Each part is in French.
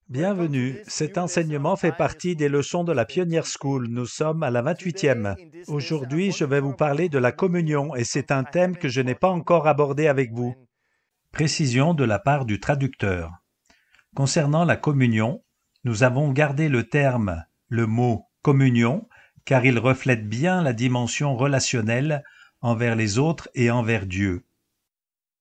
Bienvenue. Cet enseignement fait partie des leçons de la Pioneer School. Nous sommes à la 28e. Aujourd'hui, je vais vous parler de la communion et c'est un thème que je n'ai pas encore abordé avec vous. Précision de la part du traducteur. Concernant la communion, nous avons gardé le mot communion, car il reflète bien la dimension relationnelle envers les autres et envers Dieu.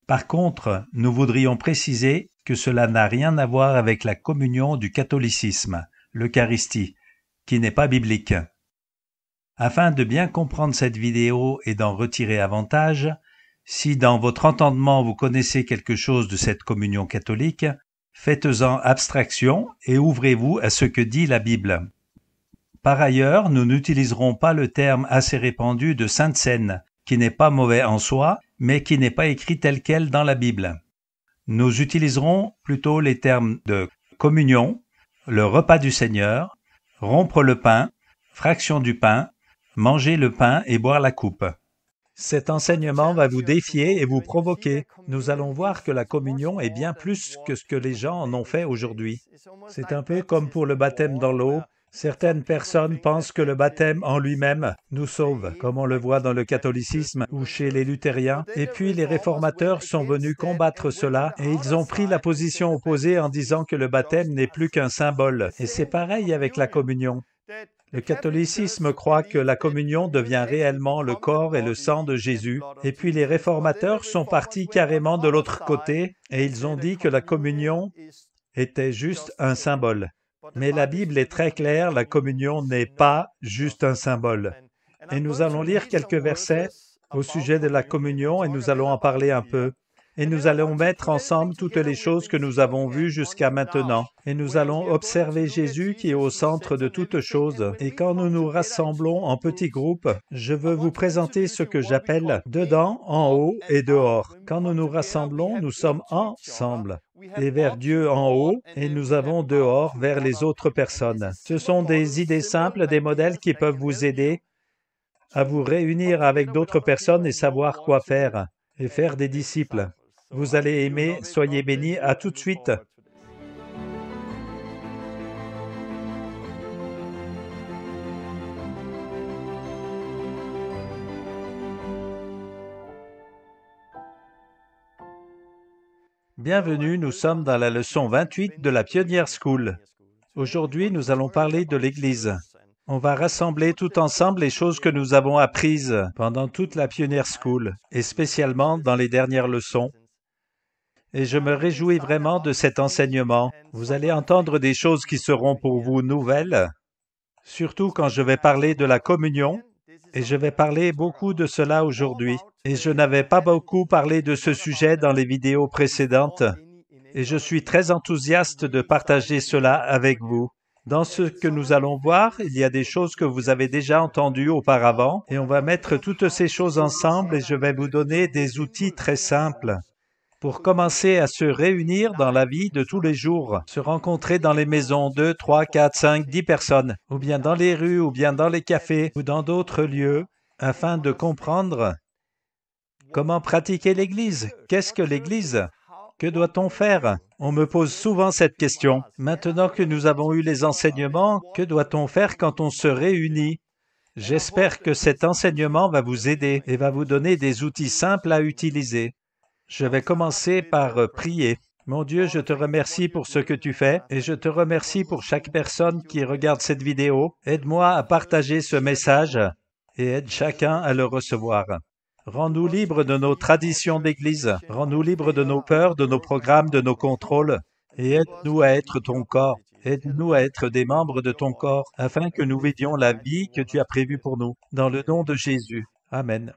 Par contre, nous voudrions préciser que cela n'a rien à voir avec la communion du catholicisme, l'Eucharistie, qui n'est pas biblique. Afin de bien comprendre cette vidéo et d'en retirer avantage, si dans votre entendement vous connaissez quelque chose de cette communion catholique, faites-en abstraction et ouvrez-vous à ce que dit la Bible. Par ailleurs, nous n'utiliserons pas le terme assez répandu de Sainte Seine, qui n'est pas mauvais en soi, mais qui n'est pas écrit tel quel dans la Bible. Nous utiliserons plutôt les termes de communion, le repas du Seigneur, rompre le pain, fraction du pain, manger le pain et boire la coupe. Cet enseignement va vous défier et vous provoquer. Nous allons voir que la communion est bien plus que ce que les gens en ont fait aujourd'hui. C'est un peu comme pour le baptême dans l'eau. Certaines personnes pensent que le baptême en lui-même nous sauve, comme on le voit dans le catholicisme ou chez les luthériens. Et puis les réformateurs sont venus combattre cela et ils ont pris la position opposée en disant que le baptême n'est plus qu'un symbole. Et c'est pareil avec la communion. Le catholicisme croit que la communion devient réellement le corps et le sang de Jésus, et puis les réformateurs sont partis carrément de l'autre côté et ils ont dit que la communion était juste un symbole. Mais la Bible est très claire, la communion n'est pas juste un symbole. Et nous allons lire quelques versets au sujet de la communion et nous allons en parler un peu. Et nous allons mettre ensemble toutes les choses que nous avons vues jusqu'à maintenant. Et nous allons observer Jésus qui est au centre de toutes choses. Et quand nous nous rassemblons en petits groupes, je veux vous présenter ce que j'appelle dedans, en haut et dehors. Quand nous nous rassemblons, nous sommes ensemble et vers Dieu en haut, et nous avons dehors vers les autres personnes. Ce sont des idées simples, des modèles qui peuvent vous aider à vous réunir avec d'autres personnes et savoir quoi faire, et faire des disciples. Vous allez aimer, soyez bénis, à tout de suite. Bienvenue, nous sommes dans la leçon 28 de la Pioneer School. Aujourd'hui, nous allons parler de l'Église. On va rassembler tout ensemble les choses que nous avons apprises pendant toute la Pioneer School, et spécialement dans les dernières leçons. Et je me réjouis vraiment de cet enseignement. Vous allez entendre des choses qui seront pour vous nouvelles, surtout quand je vais parler de la communion, et je vais parler beaucoup de cela aujourd'hui. Et je n'avais pas beaucoup parlé de ce sujet dans les vidéos précédentes, et je suis très enthousiaste de partager cela avec vous. Dans ce que nous allons voir, il y a des choses que vous avez déjà entendues auparavant, et on va mettre toutes ces choses ensemble et je vais vous donner des outils très simples pour commencer à se réunir dans la vie de tous les jours, se rencontrer dans les maisons, 2, 3, 4, 5, 10 personnes, ou bien dans les rues, ou bien dans les cafés, ou dans d'autres lieux, afin de comprendre comment pratiquer l'Église. Qu'est-ce que l'Église? Que doit-on faire? On me pose souvent cette question. Maintenant que nous avons eu les enseignements, que doit-on faire quand on se réunit? J'espère que cet enseignement va vous aider et va vous donner des outils simples à utiliser. Je vais commencer par prier. Mon Dieu, je te remercie pour ce que tu fais et je te remercie pour chaque personne qui regarde cette vidéo. Aide-moi à partager ce message et aide chacun à le recevoir. Rends-nous libres de nos traditions d'Église, rends-nous libres de nos peurs, de nos programmes, de nos contrôles, et aide-nous à être ton corps, aide-nous à être des membres de ton corps, afin que nous vivions la vie que tu as prévue pour nous. Dans le nom de Jésus. Amen.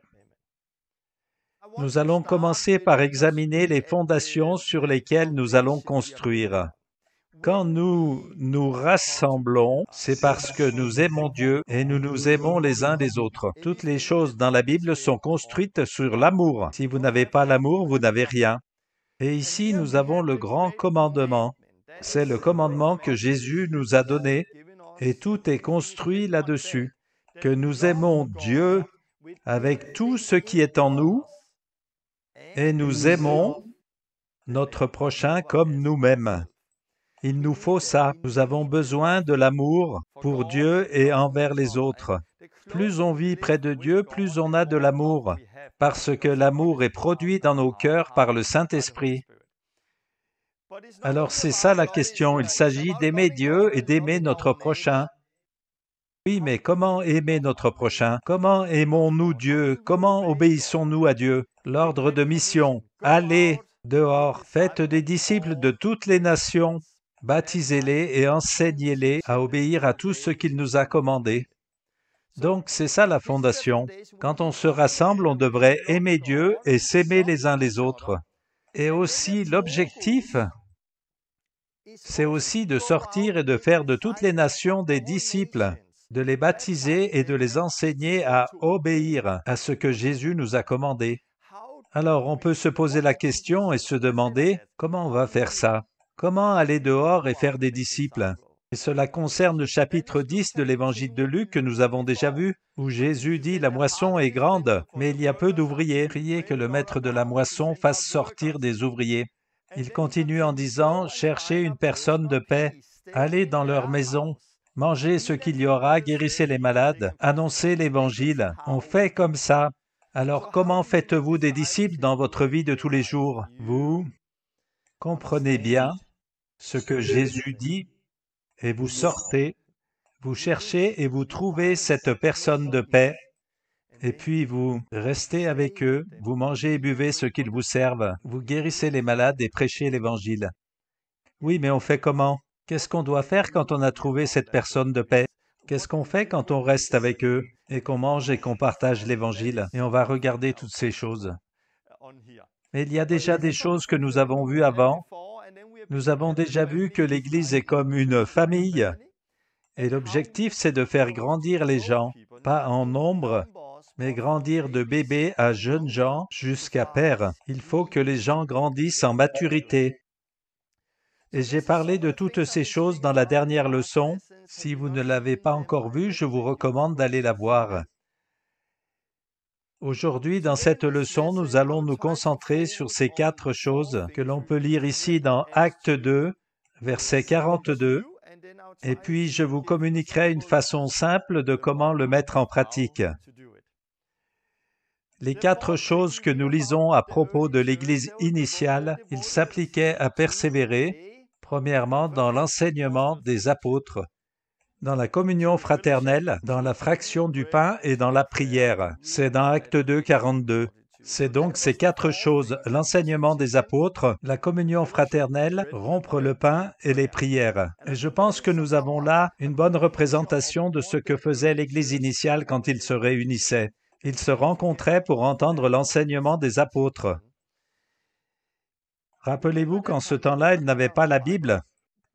Nous allons commencer par examiner les fondations sur lesquelles nous allons construire. Quand nous nous rassemblons, c'est parce que nous aimons Dieu et nous nous aimons les uns les autres. Toutes les choses dans la Bible sont construites sur l'amour. Si vous n'avez pas l'amour, vous n'avez rien. Et ici, nous avons le grand commandement. C'est le commandement que Jésus nous a donné et tout est construit là-dessus. Que nous aimons Dieu avec tout ce qui est en nous et nous aimons notre prochain comme nous-mêmes. Il nous faut ça. Nous avons besoin de l'amour pour Dieu et envers les autres. Plus on vit près de Dieu, plus on a de l'amour, parce que l'amour est produit dans nos cœurs par le Saint-Esprit. Alors c'est ça la question, il s'agit d'aimer Dieu et d'aimer notre prochain. Oui, mais comment aimer notre prochain? Comment aimons-nous Dieu? Comment obéissons-nous à Dieu? L'ordre de mission. Allez dehors, faites des disciples de toutes les nations, baptisez-les et enseignez-les à obéir à tout ce qu'il nous a commandé. Donc c'est ça la fondation. Quand on se rassemble, on devrait aimer Dieu et s'aimer les uns les autres. Et aussi l'objectif, c'est aussi de sortir et de faire de toutes les nations des disciples, de les baptiser et de les enseigner à obéir à ce que Jésus nous a commandé. Alors on peut se poser la question et se demander, comment on va faire ça? Comment aller dehors et faire des disciples? Et cela concerne le chapitre 10 de l'évangile de Luc que nous avons déjà vu, où Jésus dit « La moisson est grande, mais il y a peu d'ouvriers. Priez que le maître de la moisson fasse sortir des ouvriers. » Il continue en disant « Cherchez une personne de paix, allez dans leur maison, mangez ce qu'il y aura, guérissez les malades, annoncez l'Évangile. » On fait comme ça. Alors comment faites-vous des disciples dans votre vie de tous les jours? Vous comprenez bien ce que Jésus dit et vous sortez, vous cherchez et vous trouvez cette personne de paix, et puis vous restez avec eux, vous mangez et buvez ce qu'ils vous servent, vous guérissez les malades et prêchez l'Évangile. Oui, mais on fait comment? Qu'est-ce qu'on doit faire quand on a trouvé cette personne de paix? Qu'est-ce qu'on fait quand on reste avec eux et qu'on mange et qu'on partage l'Évangile? Et on va regarder toutes ces choses. Mais il y a déjà des choses que nous avons vues avant. Nous avons déjà vu que l'Église est comme une famille. Et l'objectif, c'est de faire grandir les gens, pas en nombre, mais grandir de bébés à jeunes gens jusqu'à pères. Il faut que les gens grandissent en maturité. Et j'ai parlé de toutes ces choses dans la dernière leçon. Si vous ne l'avez pas encore vue, je vous recommande d'aller la voir. Aujourd'hui, dans cette leçon, nous allons nous concentrer sur ces 4 choses que l'on peut lire ici dans Acte 2, verset 42, et puis je vous communiquerai une façon simple de comment le mettre en pratique. Les 4 choses que nous lisons à propos de l'Église initiale, il s'appliquait à persévérer, premièrement, dans l'enseignement des apôtres, dans la communion fraternelle, dans la fraction du pain et dans la prière. C'est dans Acte 2, 42. C'est donc ces 4 choses, l'enseignement des apôtres, la communion fraternelle, rompre le pain et les prières. Et je pense que nous avons là une bonne représentation de ce que faisait l'Église initiale quand ils se réunissaient. Ils se rencontraient pour entendre l'enseignement des apôtres. Rappelez-vous qu'en ce temps-là, ils n'avaient pas la Bible.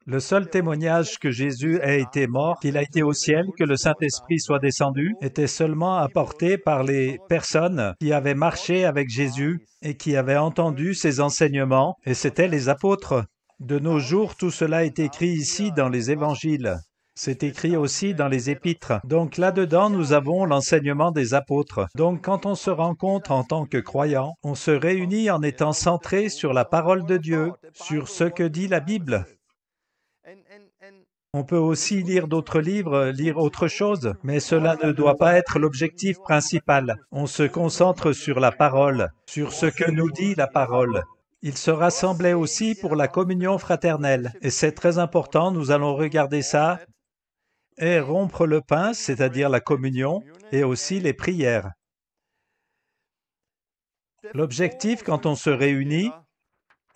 Le seul témoignage que Jésus ait été mort, qu'il a été au ciel, que le Saint-Esprit soit descendu, était seulement apporté par les personnes qui avaient marché avec Jésus et qui avaient entendu ses enseignements, et c'étaient les apôtres. De nos jours, tout cela est écrit ici dans les évangiles. C'est écrit aussi dans les épîtres. Donc là-dedans, nous avons l'enseignement des apôtres. Donc quand on se rencontre en tant que croyant, on se réunit en étant centré sur la parole de Dieu, sur ce que dit la Bible. On peut aussi lire d'autres livres, lire autre chose, mais cela ne doit pas être l'objectif principal. On se concentre sur la parole, sur ce que nous dit la parole. Ils se rassemblaient aussi pour la communion fraternelle, et c'est très important, nous allons regarder ça, et rompre le pain, c'est-à-dire la communion, et aussi les prières. L'objectif quand on se réunit,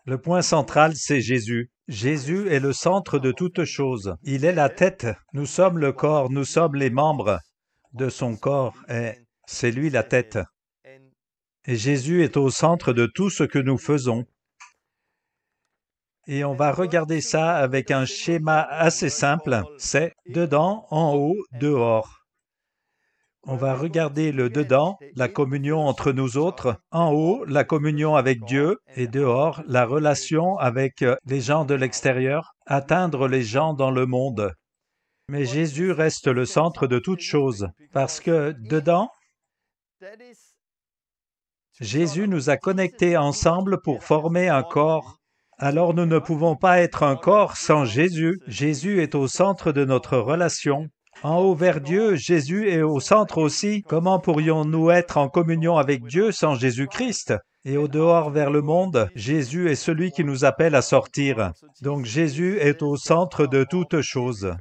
le point central, c'est Jésus. Jésus est le centre de toutes choses. Il est la tête. Nous sommes le corps, nous sommes les membres de son corps, et c'est lui la tête. Et Jésus est au centre de tout ce que nous faisons. Et on va regarder ça avec un schéma assez simple, c'est dedans, en haut, dehors. On va regarder le dedans, la communion entre nous autres, en haut, la communion avec Dieu, et dehors, la relation avec les gens de l'extérieur, atteindre les gens dans le monde. Mais Jésus reste le centre de toutes choses, parce que dedans, Jésus nous a connectés ensemble pour former un corps alors nous ne pouvons pas être un corps sans Jésus. Jésus est au centre de notre relation. En haut vers Dieu, Jésus est au centre aussi. Comment pourrions-nous être en communion avec Dieu sans Jésus-Christ? Et au dehors vers le monde, Jésus est celui qui nous appelle à sortir. Donc Jésus est au centre de toutes choses.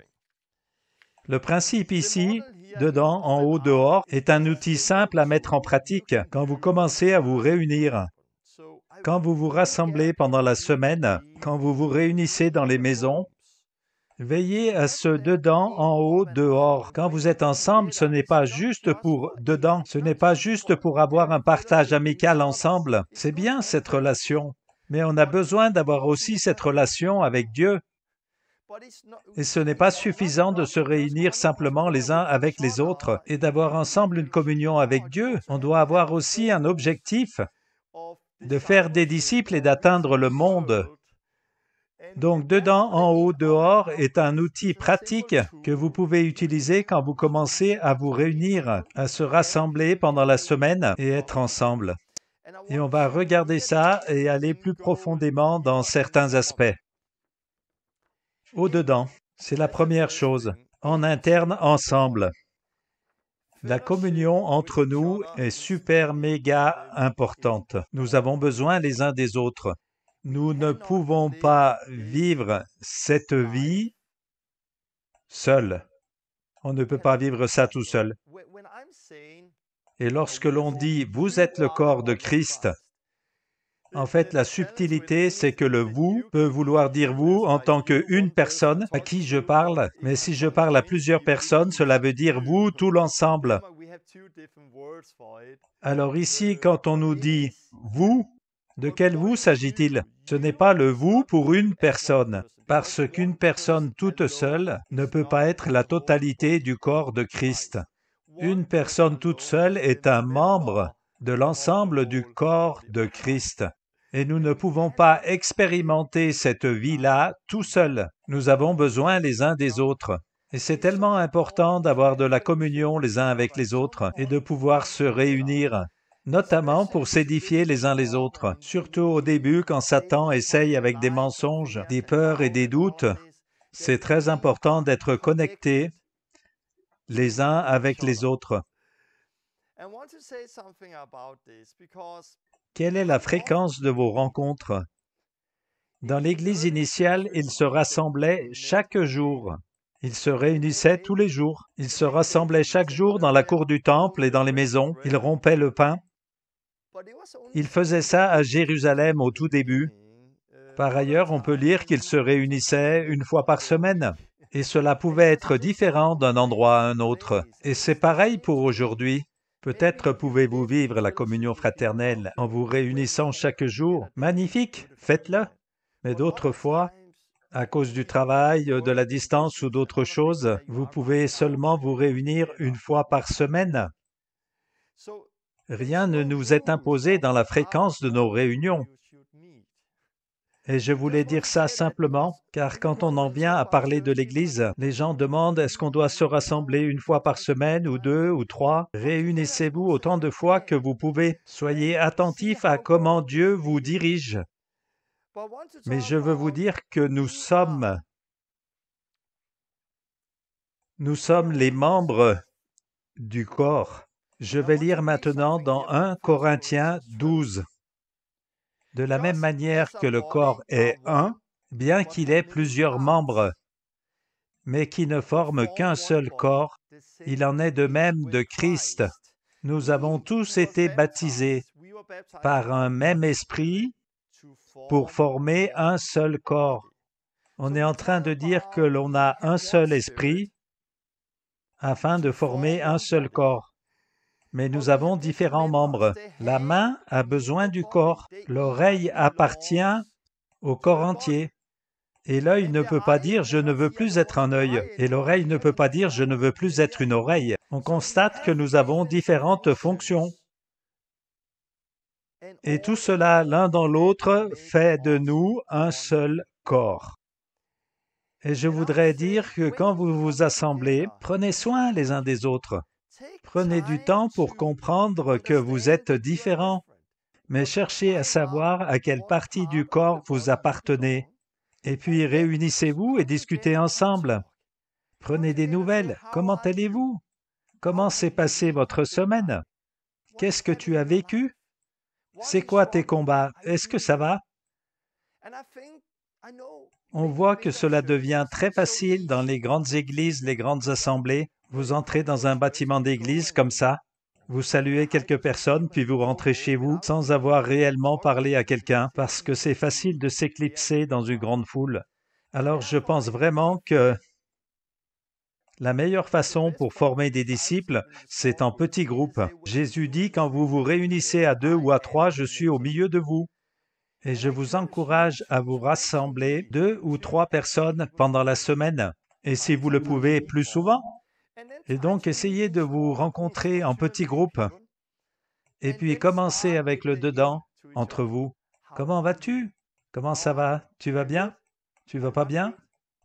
Le principe ici, dedans, en haut, dehors, est un outil simple à mettre en pratique quand vous commencez à vous réunir. Quand vous vous rassemblez pendant la semaine, quand vous vous réunissez dans les maisons, veillez à ce dedans, en haut, dehors. Quand vous êtes ensemble, ce n'est pas juste pour dedans, ce n'est pas juste pour avoir un partage amical ensemble. C'est bien cette relation, mais on a besoin d'avoir aussi cette relation avec Dieu. Et ce n'est pas suffisant de se réunir simplement les uns avec les autres et d'avoir ensemble une communion avec Dieu. On doit avoir aussi un objectif de faire des disciples et d'atteindre le monde. Donc, dedans, en haut, dehors est un outil pratique que vous pouvez utiliser quand vous commencez à vous réunir, à se rassembler pendant la semaine et être ensemble. Et on va regarder ça et aller plus profondément dans certains aspects. Au-dedans, c'est la première chose. En interne, ensemble. La communion entre nous est super méga importante. Nous avons besoin les uns des autres. Nous ne pouvons pas vivre cette vie seul. On ne peut pas vivre ça tout seul. Et lorsque l'on dit « vous êtes le corps de Christ », en fait, la subtilité, c'est que le « vous » peut vouloir dire vous en tant qu'une personne à qui je parle, mais si je parle à plusieurs personnes, cela veut dire vous, tout l'ensemble. Alors ici, quand on nous dit « vous », de quel vous s'agit-il? Ce n'est pas le vous pour une personne, parce qu'une personne toute seule ne peut pas être la totalité du corps de Christ. Une personne toute seule est un membre de l'ensemble du corps de Christ. Et nous ne pouvons pas expérimenter cette vie-là tout seul. Nous avons besoin les uns des autres. Et c'est tellement important d'avoir de la communion les uns avec les autres et de pouvoir se réunir, notamment pour s'édifier les uns les autres, surtout au début quand Satan essaye avec des mensonges, des peurs et des doutes. C'est très important d'être connectés les uns avec les autres. Quelle est la fréquence de vos rencontres? Dans l'Église initiale, ils se rassemblaient chaque jour. Ils se réunissaient tous les jours. Ils se rassemblaient chaque jour dans la cour du temple et dans les maisons. Ils rompaient le pain. Ils faisaient ça à Jérusalem au tout début. Par ailleurs, on peut lire qu'ils se réunissaient une fois par semaine. Et cela pouvait être différent d'un endroit à un autre. Et c'est pareil pour aujourd'hui. Peut-être pouvez-vous vivre la communion fraternelle en vous réunissant chaque jour. Magnifique, faites-le. Mais d'autres fois, à cause du travail, de la distance ou d'autres choses, vous pouvez seulement vous réunir une fois par semaine. Rien ne nous est imposé dans la fréquence de nos réunions. Et je voulais dire ça simplement, car quand on en vient à parler de l'Église, les gens demandent est-ce qu'on doit se rassembler une fois par semaine, ou deux, ou trois? Réunissez-vous autant de fois que vous pouvez. Soyez attentifs à comment Dieu vous dirige. Mais je veux vous dire que nous sommes les membres du corps. Je vais lire maintenant dans 1 Corinthiens 12. De la même manière que le corps est un, bien qu'il ait plusieurs membres, mais qui ne forment qu'un seul corps, il en est de même de Christ. Nous avons tous été baptisés par un même esprit pour former un seul corps. On est en train de dire que l'on a un seul esprit afin de former un seul corps. Mais nous avons différents membres. La main a besoin du corps. L'oreille appartient au corps entier. Et l'œil ne peut pas dire « je ne veux plus être un œil » et l'oreille ne peut pas dire « je ne veux plus être une oreille ». On constate que nous avons différentes fonctions. Et tout cela, l'un dans l'autre, fait de nous un seul corps. Et je voudrais dire que quand vous vous assemblez, prenez soin les uns des autres. Prenez du temps pour comprendre que vous êtes différents, mais cherchez à savoir à quelle partie du corps vous appartenez. Et puis réunissez-vous et discutez ensemble. Prenez des nouvelles. Comment allez-vous? Comment s'est passée votre semaine? Qu'est-ce que tu as vécu? C'est quoi tes combats? Est-ce que ça va? On voit que cela devient très facile dans les grandes églises, les grandes assemblées. Vous entrez dans un bâtiment d'église comme ça, vous saluez quelques personnes, puis vous rentrez chez vous sans avoir réellement parlé à quelqu'un, parce que c'est facile de s'éclipser dans une grande foule. Alors je pense vraiment que la meilleure façon pour former des disciples, c'est en petits groupes. Jésus dit, quand vous vous réunissez à 2 ou à 3, je suis au milieu de vous. Et je vous encourage à vous rassembler 2 ou 3 personnes pendant la semaine, et si vous le pouvez plus souvent. Et donc essayez de vous rencontrer en petits groupes, et puis commencez avec le dedans, entre vous. Comment vas-tu? Comment ça va? Tu vas bien? Tu vas pas bien?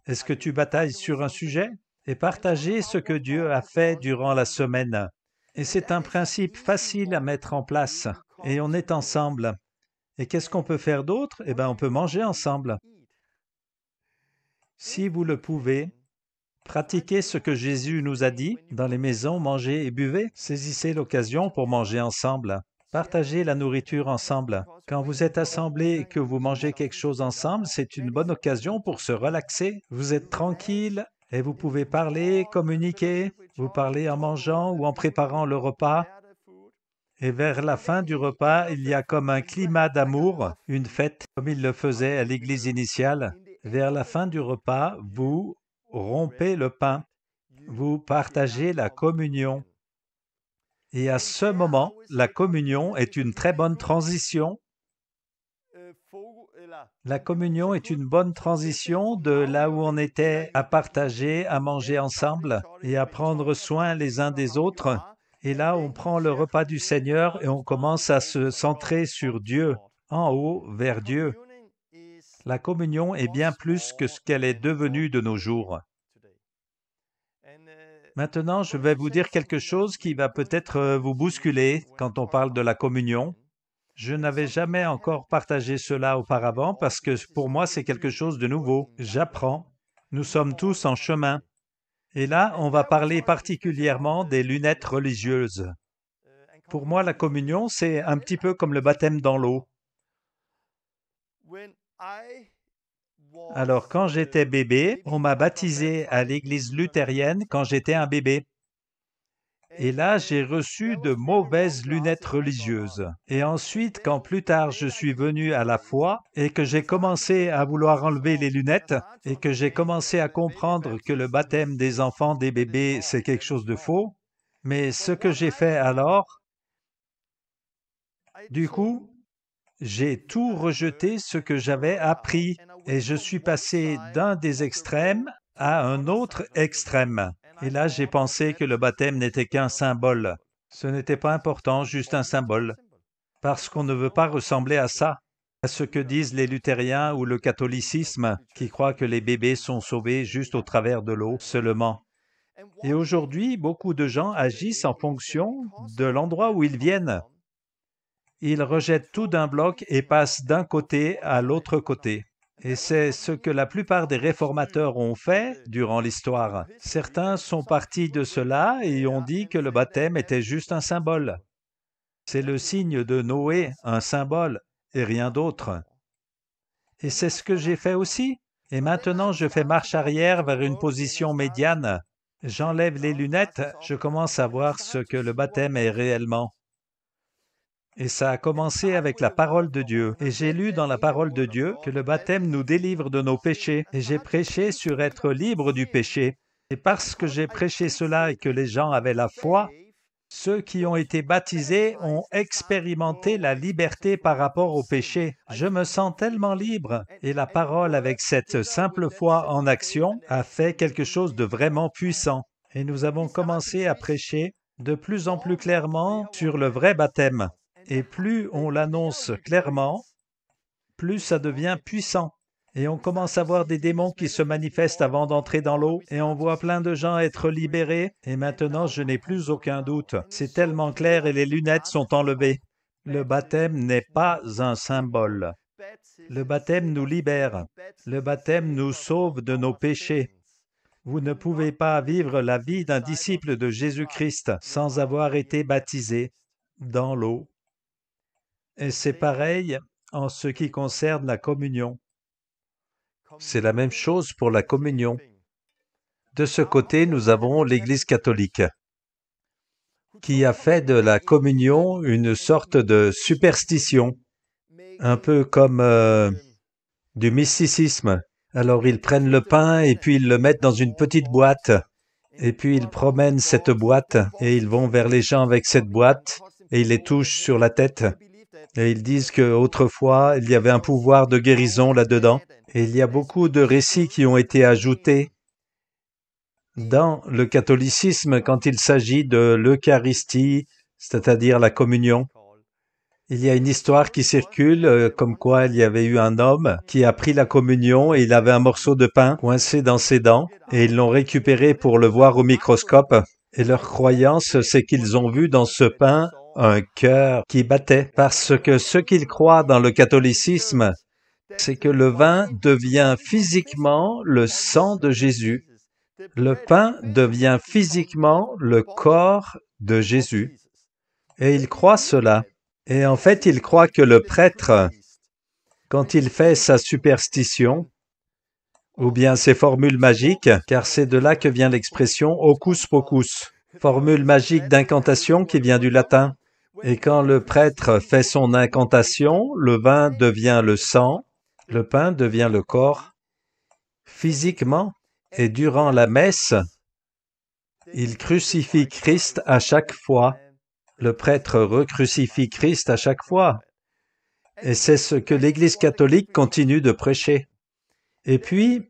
Est-ce que tu batailles sur un sujet? Et partagez ce que Dieu a fait durant la semaine. Et c'est un principe facile à mettre en place, et on est ensemble. Et qu'est-ce qu'on peut faire d'autre? Eh bien, on peut manger ensemble. Si vous le pouvez, pratiquez ce que Jésus nous a dit. Dans les maisons, mangez et buvez. Saisissez l'occasion pour manger ensemble. Partagez la nourriture ensemble. Quand vous êtes assemblés et que vous mangez quelque chose ensemble, c'est une bonne occasion pour se relaxer. Vous êtes tranquille et vous pouvez parler, communiquer. Vous parlez en mangeant ou en préparant le repas. Et vers la fin du repas, il y a comme un climat d'amour, une fête, comme il le faisait à l'église initiale. Vers la fin du repas, vous rompez le pain, vous partagez la communion. Et à ce moment, la communion est une très bonne transition. La communion est une bonne transition de là où on était à partager, à manger ensemble et à prendre soin les uns des autres. Et là, on prend le repas du Seigneur et on commence à se centrer sur Dieu, en haut, vers Dieu. La communion est bien plus que ce qu'elle est devenue de nos jours. Maintenant, je vais vous dire quelque chose qui va peut-être vous bousculer quand on parle de la communion. Je n'avais jamais encore partagé cela auparavant parce que pour moi, c'est quelque chose de nouveau. J'apprends. Nous sommes tous en chemin. Et là, on va parler particulièrement des lunettes religieuses. Pour moi, la communion, c'est un petit peu comme le baptême dans l'eau. Alors, quand j'étais bébé, on m'a baptisé à l'église luthérienne quand j'étais un bébé. Et là, j'ai reçu de mauvaises lunettes religieuses. Et ensuite, quand plus tard je suis venu à la foi et que j'ai commencé à vouloir enlever les lunettes et que j'ai commencé à comprendre que le baptême des enfants, des bébés, c'est quelque chose de faux, mais ce que j'ai fait alors, du coup, j'ai tout rejeté ce que j'avais appris et je suis passé d'un des extrêmes à un autre extrême. Et là, j'ai pensé que le baptême n'était qu'un symbole. Ce n'était pas important, juste un symbole. Parce qu'on ne veut pas ressembler à ça, à ce que disent les luthériens ou le catholicisme, qui croient que les bébés sont sauvés juste au travers de l'eau seulement. Et aujourd'hui, beaucoup de gens agissent en fonction de l'endroit où ils viennent. Ils rejettent tout d'un bloc et passent d'un côté à l'autre côté. Et c'est ce que la plupart des réformateurs ont fait durant l'histoire. Certains sont partis de cela et ont dit que le baptême était juste un symbole. C'est le signe de Noé, un symbole, et rien d'autre. Et c'est ce que j'ai fait aussi. Et maintenant, je fais marche arrière vers une position médiane. J'enlève les lunettes, je commence à voir ce que le baptême est réellement. Et ça a commencé avec la parole de Dieu. Et j'ai lu dans la parole de Dieu que le baptême nous délivre de nos péchés. Et j'ai prêché sur être libre du péché. Et parce que j'ai prêché cela et que les gens avaient la foi, ceux qui ont été baptisés ont expérimenté la liberté par rapport au péché. Je me sens tellement libre. Et la parole, avec cette simple foi en action, a fait quelque chose de vraiment puissant. Et nous avons commencé à prêcher de plus en plus clairement sur le vrai baptême. Et plus on l'annonce clairement, plus ça devient puissant. Et on commence à voir des démons qui se manifestent avant d'entrer dans l'eau, et on voit plein de gens être libérés, et maintenant je n'ai plus aucun doute. C'est tellement clair et les lunettes sont enlevées. Le baptême n'est pas un symbole. Le baptême nous libère. Le baptême nous sauve de nos péchés. Vous ne pouvez pas vivre la vie d'un disciple de Jésus-Christ sans avoir été baptisé dans l'eau. Et c'est pareil en ce qui concerne la communion. C'est la même chose pour la communion. De ce côté, nous avons l'Église catholique, qui a fait de la communion une sorte de superstition, un peu comme du mysticisme. Alors ils prennent le pain et puis ils le mettent dans une petite boîte, et puis ils promènent cette boîte, et ils vont vers les gens avec cette boîte, et ils les touchent sur la tête. Et ils disent qu'autrefois, il y avait un pouvoir de guérison là-dedans. Et il y a beaucoup de récits qui ont été ajoutés dans le catholicisme quand il s'agit de l'Eucharistie, c'est-à-dire la communion. Il y a une histoire qui circule comme quoi il y avait eu un homme qui a pris la communion et il avait un morceau de pain coincé dans ses dents et ils l'ont récupéré pour le voir au microscope. Et leur croyance, c'est qu'ils ont vu dans ce pain un cœur qui battait, parce que ce qu'ils croient dans le catholicisme, c'est que le vin devient physiquement le sang de Jésus. Le pain devient physiquement le corps de Jésus. Et ils croient cela. Et en fait, ils croient que le prêtre, quand il fait sa superstition, ou bien ses formules magiques, car c'est de là que vient l'expression hocus pocus, formule magique d'incantation qui vient du latin. Et quand le prêtre fait son incantation, le vin devient le sang, le pain devient le corps. Physiquement, et durant la messe, il crucifie Christ à chaque fois. Le prêtre recrucifie Christ à chaque fois. Et c'est ce que l'Église catholique continue de prêcher. Et puis,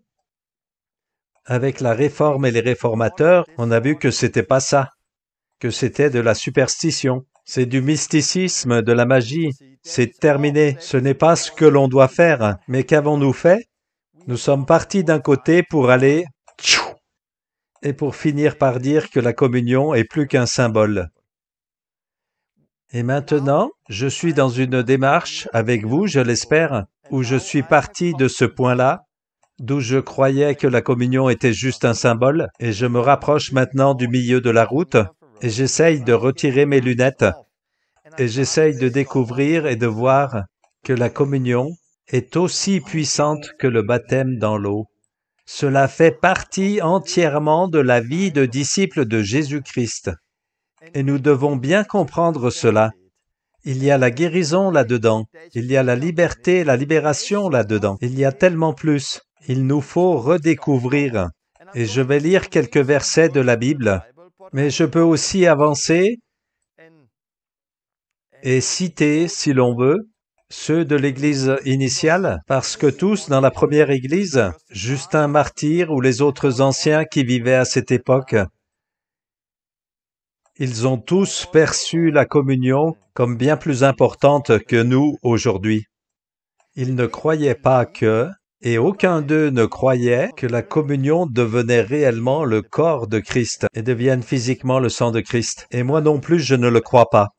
avec la Réforme et les réformateurs, on a vu que c'était pas ça, que c'était de la superstition. C'est du mysticisme, de la magie. C'est terminé. Ce n'est pas ce que l'on doit faire. Mais qu'avons-nous fait? Nous sommes partis d'un côté pour aller et pour finir par dire que la communion est plus qu'un symbole. Et maintenant, je suis dans une démarche avec vous, je l'espère, où je suis parti de ce point-là, d'où je croyais que la communion était juste un symbole, et je me rapproche maintenant du milieu de la route, et j'essaye de retirer mes lunettes, et j'essaye de découvrir et de voir que la communion est aussi puissante que le baptême dans l'eau. Cela fait partie entièrement de la vie de disciple de Jésus-Christ. Et nous devons bien comprendre cela. Il y a la guérison là-dedans. Il y a la liberté, la libération là-dedans. Il y a tellement plus. Il nous faut redécouvrir. Et je vais lire quelques versets de la Bible, mais je peux aussi avancer et citer, si l'on veut, ceux de l'Église initiale, parce que tous dans la première Église, Justin martyr ou les autres anciens qui vivaient à cette époque, ils ont tous perçu la communion comme bien plus importante que nous aujourd'hui. Ils ne croyaient pas que, et aucun d'eux ne croyait que la communion devenait réellement le corps de Christ et devienne physiquement le sang de Christ. Et moi non plus, je ne le crois pas.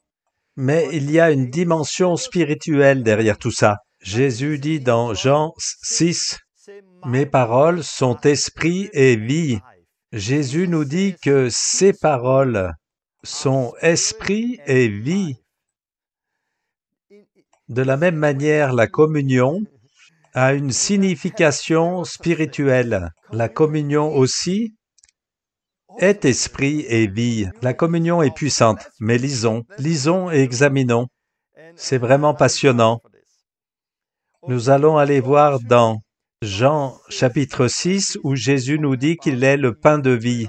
Mais il y a une dimension spirituelle derrière tout ça. Jésus dit dans Jean 6, « Mes paroles sont esprit et vie. » Jésus nous dit que ses paroles sont esprit et vie. De la même manière, la communion a une signification spirituelle. La communion aussi est esprit et vie. La communion est puissante, mais lisons et examinons. C'est vraiment passionnant. Nous allons aller voir dans Jean chapitre 6 où Jésus nous dit qu'il est le pain de vie.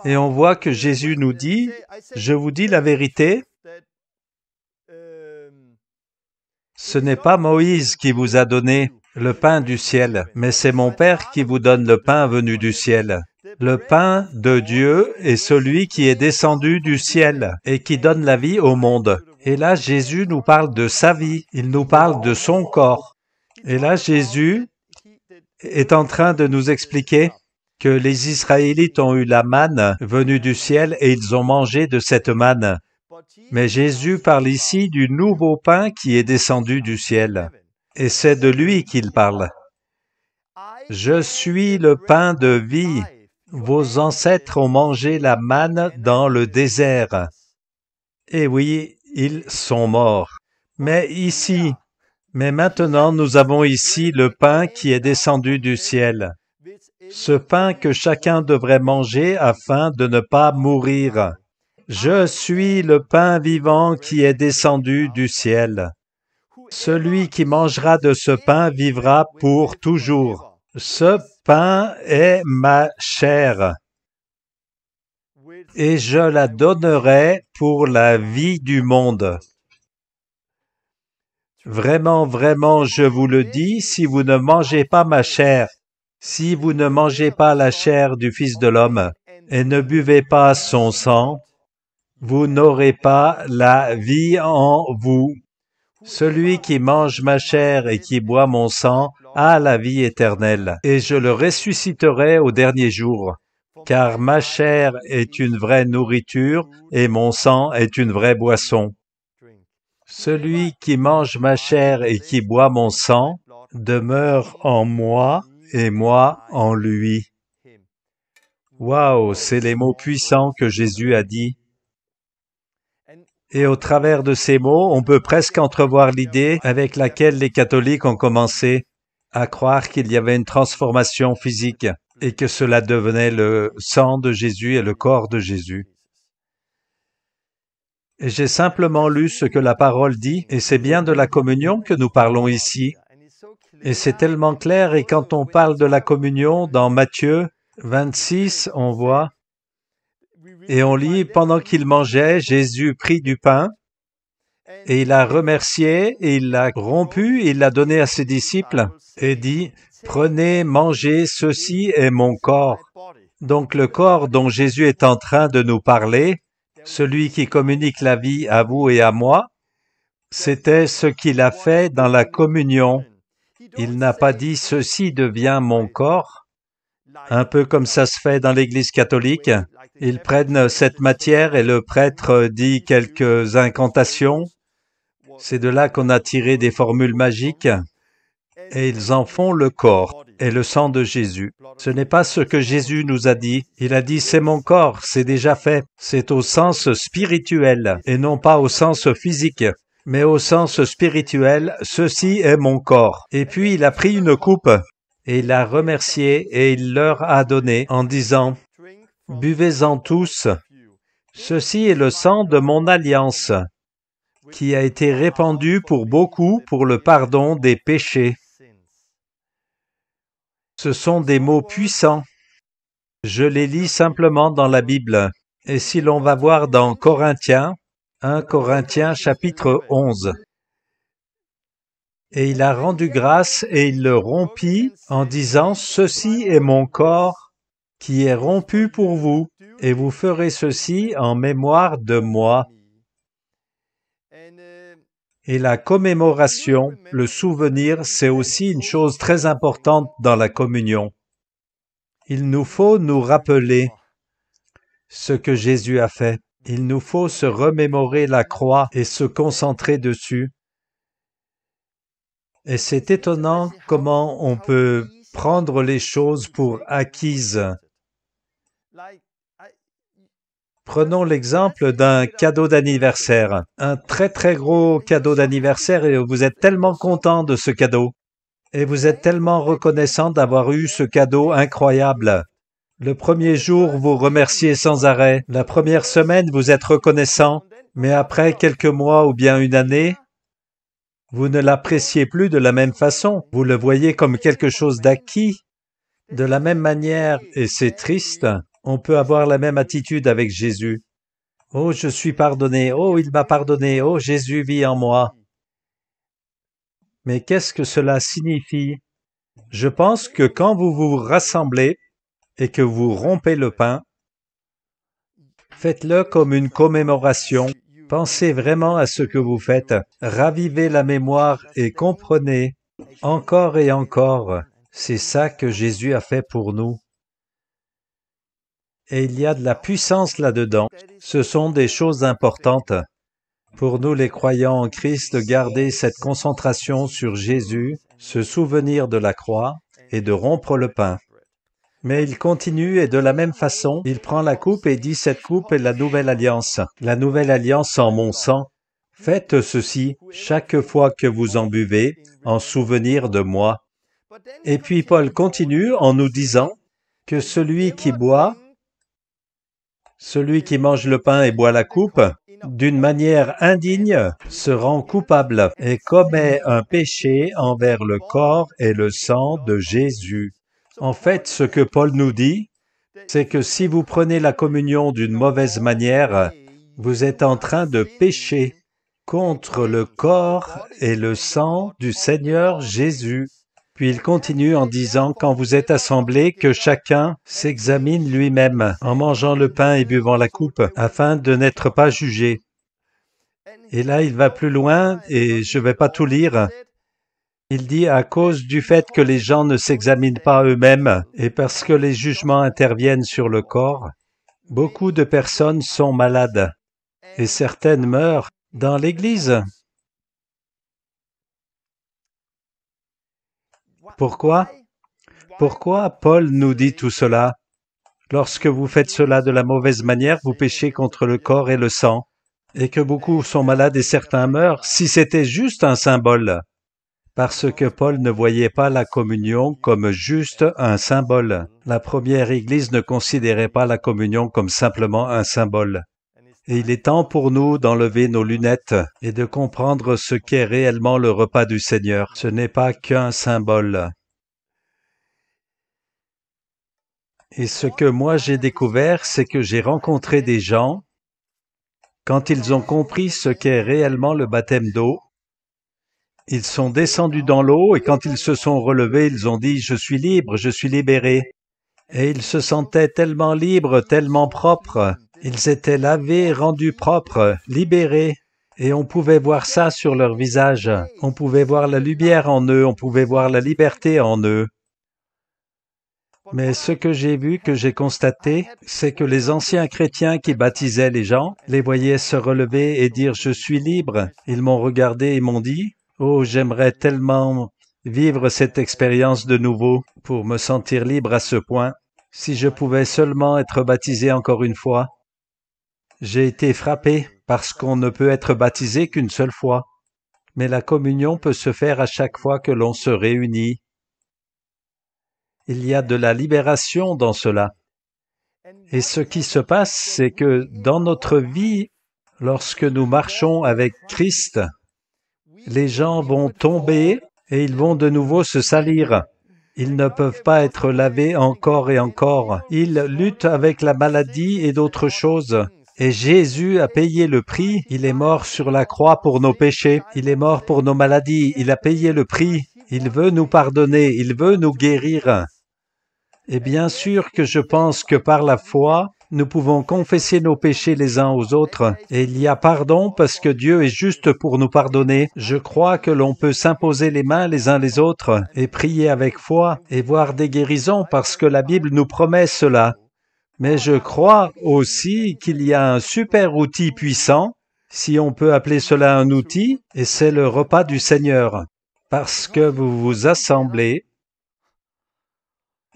Et on voit que Jésus nous dit, « Je vous dis la vérité, ce n'est pas Moïse qui vous a donné le pain du ciel, mais c'est mon Père qui vous donne le pain venu du ciel. Le pain de Dieu est celui qui est descendu du ciel et qui donne la vie au monde. » Et là, Jésus nous parle de sa vie, il nous parle de son corps. Et là, Jésus est en train de nous expliquer que les Israélites ont eu la manne venue du ciel et ils ont mangé de cette manne. Mais Jésus parle ici du nouveau pain qui est descendu du ciel. Et c'est de lui qu'il parle. Je suis le pain de vie. Vos ancêtres ont mangé la manne dans le désert. Et oui, ils sont morts. Mais maintenant nous avons ici le pain qui est descendu du ciel. Ce pain que chacun devrait manger afin de ne pas mourir. Je suis le pain vivant qui est descendu du ciel. Celui qui mangera de ce pain vivra pour toujours. Ce pain est ma chair, et je la donnerai pour la vie du monde. Vraiment, vraiment, je vous le dis, si vous ne mangez pas ma chair, si vous ne mangez pas la chair du Fils de l'homme, et ne buvez pas son sang, vous n'aurez pas la vie en vous. Celui qui mange ma chair et qui boit mon sang a la vie éternelle, et je le ressusciterai au dernier jour, car ma chair est une vraie nourriture et mon sang est une vraie boisson. Celui qui mange ma chair et qui boit mon sang demeure en moi et moi en lui. Waouh, c'est les mots puissants que Jésus a dit. Et au travers de ces mots, on peut presque entrevoir l'idée avec laquelle les catholiques ont commencé à croire qu'il y avait une transformation physique et que cela devenait le sang de Jésus et le corps de Jésus. Et j'ai simplement lu ce que la parole dit, et c'est bien de la communion que nous parlons ici. Et c'est tellement clair, et quand on parle de la communion dans Matthieu 26, on voit, et on lit, pendant qu'il mangeait, Jésus prit du pain, et il a remercié, et il l'a rompu, et il l'a donné à ses disciples, et dit, prenez, mangez, ceci est mon corps. Donc le corps dont Jésus est en train de nous parler, celui qui communique la vie à vous et à moi, c'était ce qu'il a fait dans la communion. Il n'a pas dit « ceci devient mon corps », un peu comme ça se fait dans l'Église catholique. Ils prennent cette matière et le prêtre dit quelques incantations. C'est de là qu'on a tiré des formules magiques et ils en font le corps et le sang de Jésus. Ce n'est pas ce que Jésus nous a dit. Il a dit « c'est mon corps, c'est déjà fait ». C'est au sens spirituel et non pas au sens physique. Mais au sens spirituel, ceci est mon corps. Et puis il a pris une coupe, et il l'a remercié, et il leur a donné, en disant, « Buvez-en tous, ceci est le sang de mon alliance, qui a été répandu pour beaucoup pour le pardon des péchés. » Ce sont des mots puissants. Je les lis simplement dans la Bible. Et si l'on va voir dans Corinthiens, 1 Corinthiens chapitre 11. Et il a rendu grâce et il le rompit en disant, « Ceci est mon corps qui est rompu pour vous, et vous ferez ceci en mémoire de moi. » Et la commémoration, le souvenir, c'est aussi une chose très importante dans la communion. Il nous faut nous rappeler ce que Jésus a fait. Il nous faut se remémorer la croix et se concentrer dessus. Et c'est étonnant comment on peut prendre les choses pour acquises. Prenons l'exemple d'un cadeau d'anniversaire, un très très gros cadeau d'anniversaire et vous êtes tellement content de ce cadeau. Et vous êtes tellement reconnaissant d'avoir eu ce cadeau incroyable. Le premier jour, vous remerciez sans arrêt. La première semaine, vous êtes reconnaissant. Mais après quelques mois ou bien une année, vous ne l'appréciez plus de la même façon. Vous le voyez comme quelque chose d'acquis. De la même manière, et c'est triste, on peut avoir la même attitude avec Jésus. « Oh, je suis pardonné. Oh, il m'a pardonné. Oh, Jésus vit en moi. » Mais qu'est-ce que cela signifie? Je pense que quand vous vous rassemblez et que vous rompez le pain, faites-le comme une commémoration. Pensez vraiment à ce que vous faites. Ravivez la mémoire et comprenez encore et encore. C'est ça que Jésus a fait pour nous. Et il y a de la puissance là-dedans. Ce sont des choses importantes. Pour nous les croyants en Christ, de garder cette concentration sur Jésus, se souvenir de la croix et de rompre le pain. Mais il continue et de la même façon, il prend la coupe et dit cette coupe est la nouvelle alliance. La nouvelle alliance en mon sang. Faites ceci chaque fois que vous en buvez, en souvenir de moi. Et puis Paul continue en nous disant que celui qui mange le pain et boit la coupe, d'une manière indigne, se rend coupable et commet un péché envers le corps et le sang de Jésus. En fait, ce que Paul nous dit, c'est que si vous prenez la communion d'une mauvaise manière, vous êtes en train de pécher contre le corps et le sang du Seigneur Jésus. Puis il continue en disant, quand vous êtes assemblés, que chacun s'examine lui-même en mangeant le pain et buvant la coupe, afin de n'être pas jugé. Et là, il va plus loin, et je ne vais pas tout lire. Il dit, à cause du fait que les gens ne s'examinent pas eux-mêmes, et parce que les jugements interviennent sur le corps, beaucoup de personnes sont malades, et certaines meurent dans l'Église. Pourquoi? Pourquoi Paul nous dit tout cela? Lorsque vous faites cela de la mauvaise manière, vous péchez contre le corps et le sang, et que beaucoup sont malades et certains meurent, si c'était juste un symbole. Parce que Paul ne voyait pas la communion comme juste un symbole. La première Église ne considérait pas la communion comme simplement un symbole. Et il est temps pour nous d'enlever nos lunettes et de comprendre ce qu'est réellement le repas du Seigneur. Ce n'est pas qu'un symbole. Et ce que moi j'ai découvert, c'est que j'ai rencontré des gens, quand ils ont compris ce qu'est réellement le baptême d'eau, ils sont descendus dans l'eau et quand ils se sont relevés, ils ont dit « Je suis libre, je suis libéré ». Et ils se sentaient tellement libres, tellement propres. Ils étaient lavés, rendus propres, libérés. Et on pouvait voir ça sur leur visage. On pouvait voir la lumière en eux, on pouvait voir la liberté en eux. Mais ce que j'ai vu, que j'ai constaté, c'est que les anciens chrétiens qui baptisaient les gens, les voyaient se relever et dire « Je suis libre ». Ils m'ont regardé et m'ont dit « Oh, j'aimerais tellement vivre cette expérience de nouveau pour me sentir libre à ce point. Si je pouvais seulement être baptisé encore une fois. » J'ai été frappé parce qu'on ne peut être baptisé qu'une seule fois. Mais la communion peut se faire à chaque fois que l'on se réunit. Il y a de la libération dans cela. Et ce qui se passe, c'est que dans notre vie, lorsque nous marchons avec Christ, les gens vont tomber et ils vont de nouveau se salir. Ils ne peuvent pas être lavés encore et encore. Ils luttent avec la maladie et d'autres choses. Et Jésus a payé le prix. Il est mort sur la croix pour nos péchés. Il est mort pour nos maladies. Il a payé le prix. Il veut nous pardonner. Il veut nous guérir. Et bien sûr que je pense que par la foi, nous pouvons confesser nos péchés les uns aux autres. Et il y a pardon parce que Dieu est juste pour nous pardonner. Je crois que l'on peut s'imposer les mains les uns les autres et prier avec foi et voir des guérisons parce que la Bible nous promet cela. Mais je crois aussi qu'il y a un super outil puissant, si on peut appeler cela un outil, et c'est le repas du Seigneur. Parce que vous vous assemblez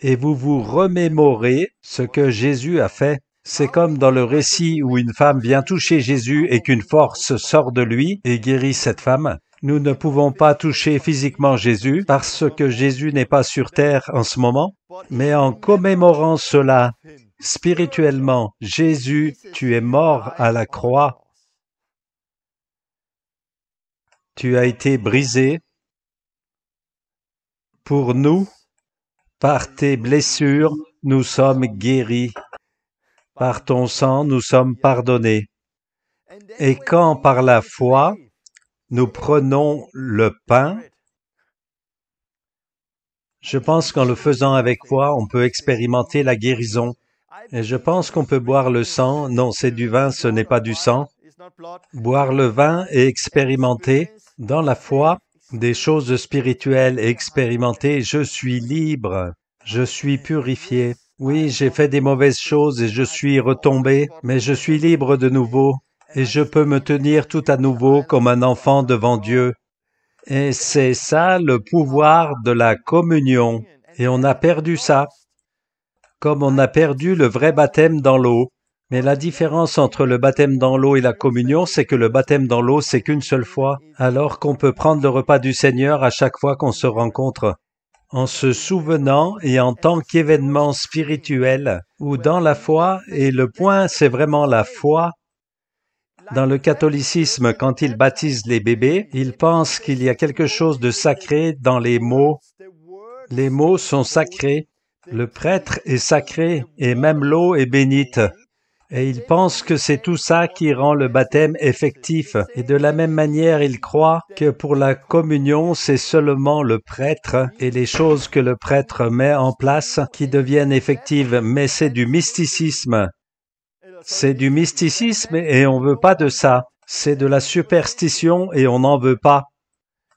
et vous vous remémorez ce que Jésus a fait. C'est comme dans le récit où une femme vient toucher Jésus et qu'une force sort de lui et guérit cette femme. Nous ne pouvons pas toucher physiquement Jésus parce que Jésus n'est pas sur terre en ce moment, mais en commémorant cela, spirituellement, Jésus, tu es mort à la croix. Tu as été brisé pour nous. Par tes blessures, nous sommes guéris. Par ton sang, nous sommes pardonnés. Et quand par la foi, nous prenons le pain, je pense qu'en le faisant avec foi, on peut expérimenter la guérison. Et je pense qu'on peut boire le sang. Non, c'est du vin, ce n'est pas du sang. Boire le vin et expérimenter dans la foi des choses spirituelles et expérimenter « je suis libre, je suis purifié ». Oui, j'ai fait des mauvaises choses et je suis retombé, mais je suis libre de nouveau et je peux me tenir tout à nouveau comme un enfant devant Dieu. Et c'est ça le pouvoir de la communion. Et on a perdu ça, comme on a perdu le vrai baptême dans l'eau. Mais la différence entre le baptême dans l'eau et la communion, c'est que le baptême dans l'eau, c'est qu'une seule fois, alors qu'on peut prendre le repas du Seigneur à chaque fois qu'on se rencontre, en se souvenant et en tant qu'événement spirituel, ou dans la foi, et le point, c'est vraiment la foi. Dans le catholicisme, quand ils baptisent les bébés, ils pensent qu'il y a quelque chose de sacré dans les mots. Les mots sont sacrés. Le prêtre est sacré et même l'eau est bénite. Et ils pensent que c'est tout ça qui rend le baptême effectif. Et de la même manière, ils croient que pour la communion, c'est seulement le prêtre et les choses que le prêtre met en place qui deviennent effectives. Mais c'est du mysticisme. C'est du mysticisme et on veut pas de ça. C'est de la superstition et on n'en veut pas.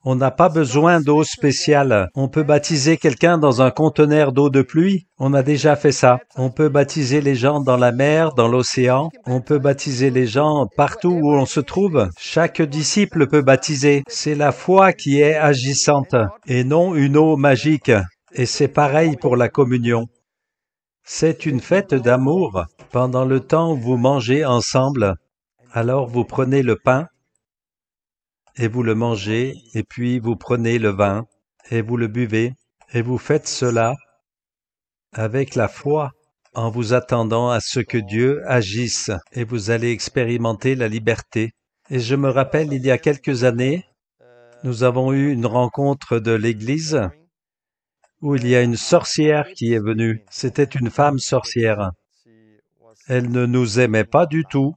On n'a pas besoin d'eau spéciale. On peut baptiser quelqu'un dans un conteneur d'eau de pluie. On a déjà fait ça. On peut baptiser les gens dans la mer, dans l'océan. On peut baptiser les gens partout où on se trouve. Chaque disciple peut baptiser. C'est la foi qui est agissante et non une eau magique. Et c'est pareil pour la communion. C'est une fête d'amour. Pendant le temps où vous mangez ensemble, alors vous prenez le pain et vous le mangez, et puis vous prenez le vin et vous le buvez, et vous faites cela avec la foi, en vous attendant à ce que Dieu agisse, et vous allez expérimenter la liberté. Et je me rappelle, il y a quelques années, nous avons eu une rencontre de l'Église où il y a une sorcière qui est venue. C'était une femme sorcière. Elle ne nous aimait pas du tout,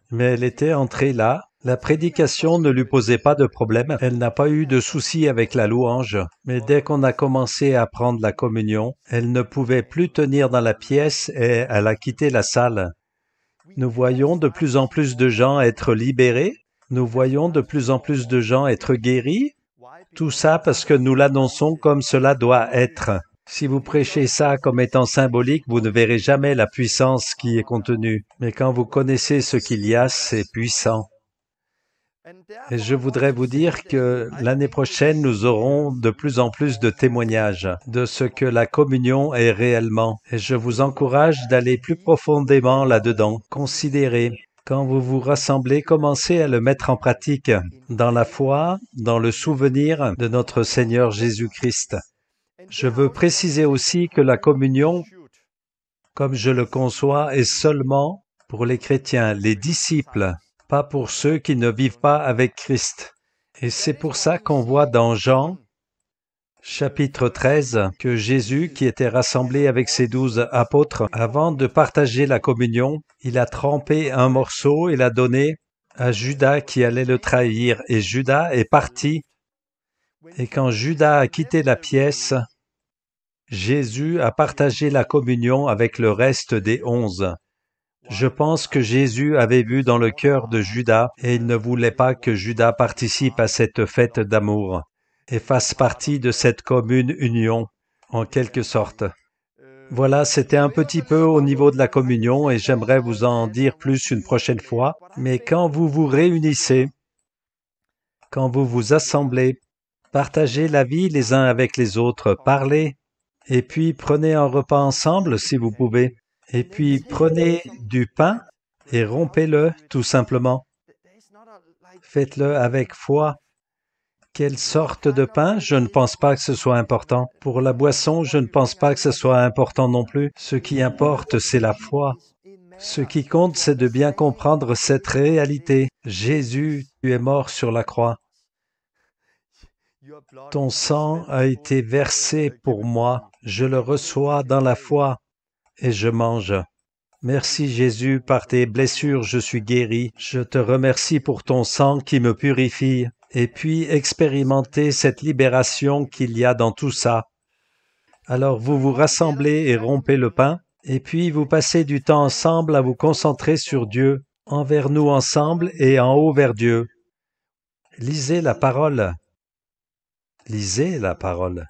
mais elle était entrée là. La prédication ne lui posait pas de problème. Elle n'a pas eu de soucis avec la louange. Mais dès qu'on a commencé à prendre la communion, elle ne pouvait plus tenir dans la pièce et elle a quitté la salle. Nous voyons de plus en plus de gens être libérés. Nous voyons de plus en plus de gens être guéris. Tout ça parce que nous l'annonçons comme cela doit être. Si vous prêchez ça comme étant symbolique, vous ne verrez jamais la puissance qui est contenue. Mais quand vous connaissez ce qu'il y a, c'est puissant. Et je voudrais vous dire que l'année prochaine, nous aurons de plus en plus de témoignages de ce que la communion est réellement. Et je vous encourage d'aller plus profondément là-dedans. Considérez. Quand vous vous rassemblez, commencez à le mettre en pratique dans la foi, dans le souvenir de notre Seigneur Jésus-Christ. Je veux préciser aussi que la communion, comme je le conçois, est seulement pour les chrétiens, les disciples, pas pour ceux qui ne vivent pas avec Christ. Et c'est pour ça qu'on voit dans Jean, chapitre 13, que Jésus, qui était rassemblé avec ses 12 apôtres, avant de partager la communion, il a trempé un morceau et l'a donné à Judas qui allait le trahir. Et Judas est parti. Et quand Judas a quitté la pièce, Jésus a partagé la communion avec le reste des 11. Je pense que Jésus avait vu dans le cœur de Judas et il ne voulait pas que Judas participe à cette fête d'amour et fasse partie de cette commune union, en quelque sorte. Voilà, c'était un petit peu au niveau de la communion et j'aimerais vous en dire plus une prochaine fois, mais quand vous vous réunissez, quand vous vous assemblez, partagez la vie les uns avec les autres, parlez, et puis prenez un repas ensemble si vous pouvez. Et puis prenez du pain et rompez-le tout simplement. Faites-le avec foi. Quelle sorte de pain? Je ne pense pas que ce soit important. Pour la boisson, je ne pense pas que ce soit important non plus. Ce qui importe, c'est la foi. Ce qui compte, c'est de bien comprendre cette réalité. Jésus, tu es mort sur la croix. Ton sang a été versé pour moi. Je le reçois dans la foi et je mange. Merci Jésus, par tes blessures je suis guéri. Je te remercie pour ton sang qui me purifie. Et puis expérimenter cette libération qu'il y a dans tout ça. Alors vous vous rassemblez et rompez le pain, et puis vous passez du temps ensemble à vous concentrer sur Dieu, envers nous ensemble et en haut vers Dieu. Lisez la parole. Lisez la parole.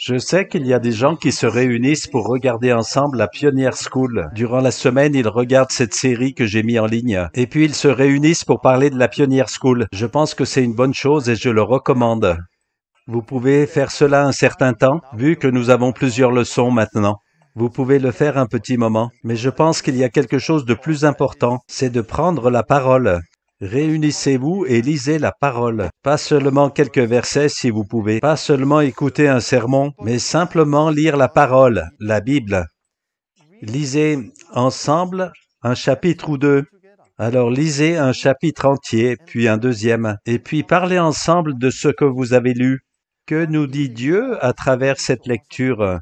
Je sais qu'il y a des gens qui se réunissent pour regarder ensemble la Pioneer School. Durant la semaine, ils regardent cette série que j'ai mis en ligne. Et puis ils se réunissent pour parler de la Pioneer School. Je pense que c'est une bonne chose et je le recommande. Vous pouvez faire cela un certain temps, vu que nous avons plusieurs leçons maintenant. Vous pouvez le faire un petit moment, mais je pense qu'il y a quelque chose de plus important, c'est de prendre la parole. Réunissez-vous et lisez la parole. Pas seulement quelques versets si vous pouvez, pas seulement écouter un sermon, mais simplement lire la parole, la Bible. Lisez ensemble un chapitre ou deux. Alors lisez un chapitre entier, puis un deuxième, et puis parlez ensemble de ce que vous avez lu. Que nous dit Dieu à travers cette lecture?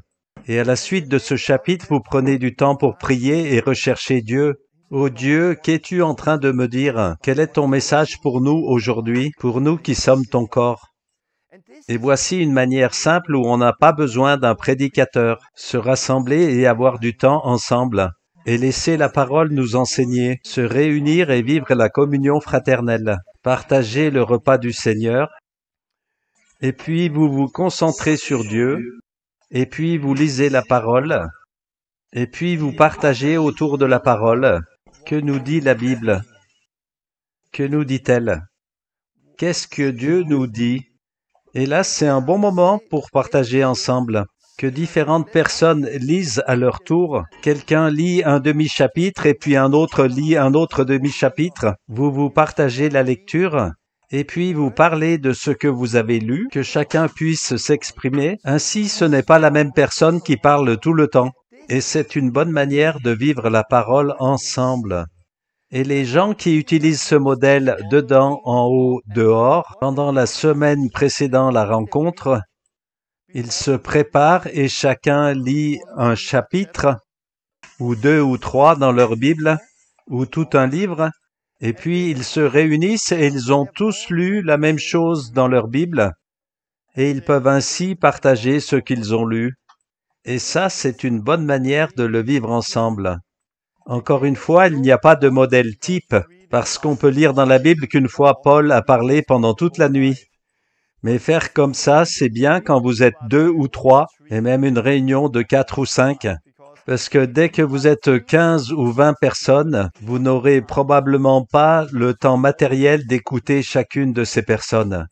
Et à la suite de ce chapitre, vous prenez du temps pour prier et rechercher Dieu. Ô Dieu, qu'es-tu en train de me dire? Quel est ton message pour nous aujourd'hui, pour nous qui sommes ton corps? Et voici une manière simple où on n'a pas besoin d'un prédicateur, se rassembler et avoir du temps ensemble, et laisser la parole nous enseigner, se réunir et vivre la communion fraternelle, partager le repas du Seigneur, et puis vous vous concentrez sur Dieu, et puis vous lisez la parole, et puis vous partagez autour de la parole. Que nous dit la Bible? Que nous dit-elle? Qu'est-ce que Dieu nous dit? Et là, c'est un bon moment pour partager ensemble. Que différentes personnes lisent à leur tour. Quelqu'un lit un demi-chapitre et puis un autre lit un autre demi-chapitre. Vous vous partagez la lecture. Et puis vous parlez de ce que vous avez lu, que chacun puisse s'exprimer. Ainsi, ce n'est pas la même personne qui parle tout le temps. Et c'est une bonne manière de vivre la parole ensemble. Et les gens qui utilisent ce modèle dedans, en haut, dehors, pendant la semaine précédant la rencontre, ils se préparent et chacun lit un chapitre, ou deux ou trois dans leur Bible, ou tout un livre, et puis ils se réunissent et ils ont tous lu la même chose dans leur Bible, et ils peuvent ainsi partager ce qu'ils ont lu. Et ça, c'est une bonne manière de le vivre ensemble. Encore une fois, il n'y a pas de modèle type, parce qu'on peut lire dans la Bible qu'une fois Paul a parlé pendant toute la nuit. Mais faire comme ça, c'est bien quand vous êtes 2 ou 3, et même une réunion de 4 ou 5, parce que dès que vous êtes 15 ou 20 personnes, vous n'aurez probablement pas le temps matériel d'écouter chacune de ces personnes.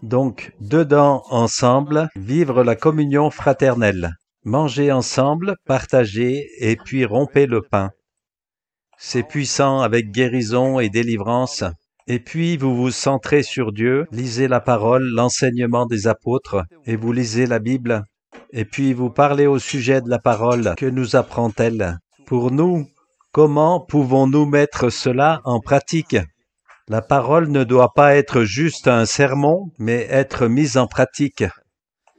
Donc, dedans, ensemble, vivre la communion fraternelle. Mangez ensemble, partagez, et puis rompez le pain. C'est puissant avec guérison et délivrance. Et puis vous vous centrez sur Dieu, lisez la parole, l'enseignement des apôtres, et vous lisez la Bible. Et puis vous parlez au sujet de la parole. Que nous apprend-elle? Pour nous, comment pouvons-nous mettre cela en pratique? La parole ne doit pas être juste un sermon, mais être mise en pratique.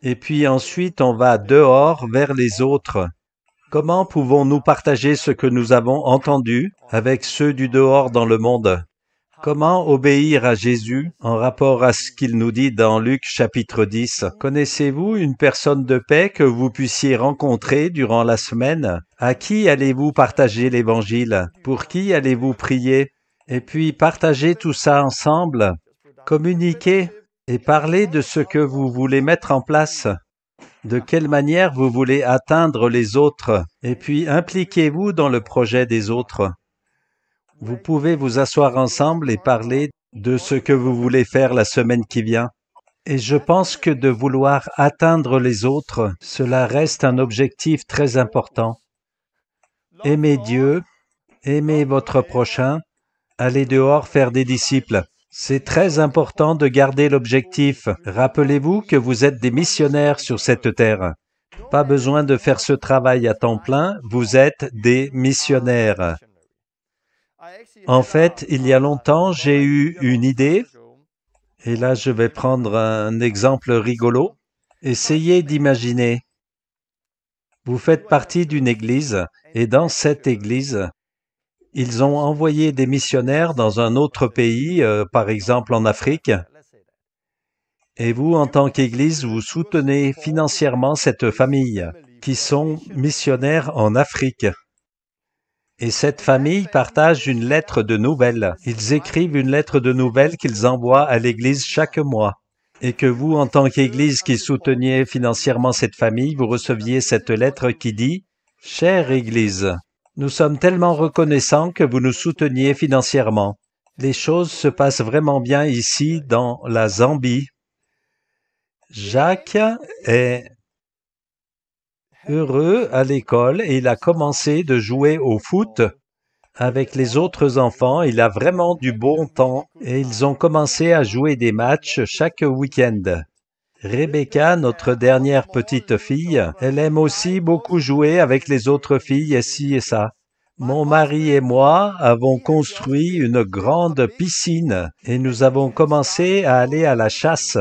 Et puis ensuite, on va dehors vers les autres. Comment pouvons-nous partager ce que nous avons entendu avec ceux du dehors dans le monde? Comment obéir à Jésus en rapport à ce qu'il nous dit dans Luc chapitre 10? Connaissez-vous une personne de paix que vous puissiez rencontrer durant la semaine? À qui allez-vous partager l'Évangile? Pour qui allez-vous prier? Et puis partagez tout ça ensemble. Communiquez et parlez de ce que vous voulez mettre en place. De quelle manière vous voulez atteindre les autres, et puis impliquez-vous dans le projet des autres. Vous pouvez vous asseoir ensemble et parler de ce que vous voulez faire la semaine qui vient. Et je pense que de vouloir atteindre les autres, cela reste un objectif très important. Aimez Dieu, aimez votre prochain, allez dehors faire des disciples. C'est très important de garder l'objectif. Rappelez-vous que vous êtes des missionnaires sur cette terre. Pas besoin de faire ce travail à temps plein, vous êtes des missionnaires. En fait, il y a longtemps, j'ai eu une idée, et là je vais prendre un exemple rigolo. Essayez d'imaginer. Vous faites partie d'une église, et dans cette église, ils ont envoyé des missionnaires dans un autre pays, par exemple en Afrique, et vous, en tant qu'Église, vous soutenez financièrement cette famille qui sont missionnaires en Afrique. Et cette famille partage une lettre de nouvelles. Ils écrivent une lettre de nouvelles qu'ils envoient à l'Église chaque mois. et que vous, en tant qu'Église qui souteniez financièrement cette famille, vous receviez cette lettre qui dit « Chère Église, nous sommes tellement reconnaissants que vous nous souteniez financièrement. Les choses se passent vraiment bien ici dans la Zambie. Jacques est heureux à l'école et il a commencé de jouer au foot avec les autres enfants. Il a vraiment du bon temps et ils ont commencé à jouer des matchs chaque week-end. Rebecca, notre dernière petite fille, elle aime aussi beaucoup jouer avec les autres filles et ci et ça. Mon mari et moi avons construit une grande piscine et nous avons commencé à aller à la chasse.